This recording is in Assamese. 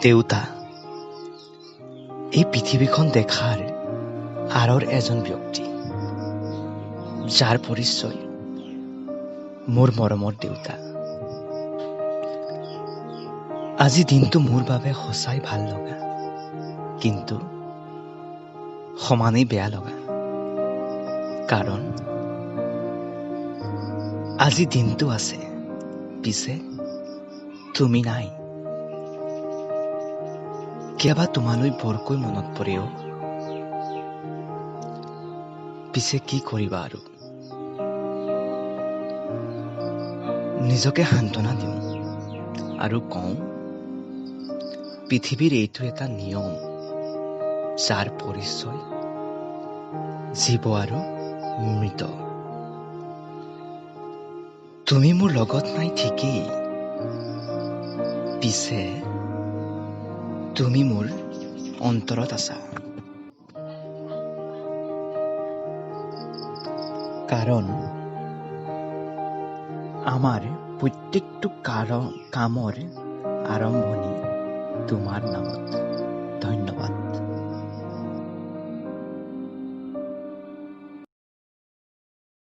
দেউতা এই পৃথিৱীখন দেখাৰ আঁৰৰ এজন ব্যক্তি, যাৰ পৰিচয় মোৰ মৰমৰ দেউতা। আজি দিনটো মোৰ বাবে সঁচাই ভাল লগা, কিন্তু সমানেই বেয়া লগা। কাৰণ আজি দিনটো আছে, পিছে তুমি নাই। কেতিয়াবা তোমালৈ বৰকৈ মনত পৰেও, পিছে কি কৰিবা আৰু। নিজকে সান্তনা দিওঁ আৰু কওঁ, পৃথিৱীৰ এইটো এটা নিয়ম, যাৰ পৰিচয় জীৱ আৰু মৃত। তুমি মোৰ লগত নাই ঠিকেই, পিছে তুমি মোৰ অন্তৰত আছা। কাৰণ আমাৰ প্ৰত্যেকটো কামৰ আৰম্ভণি তোমাৰ নামত।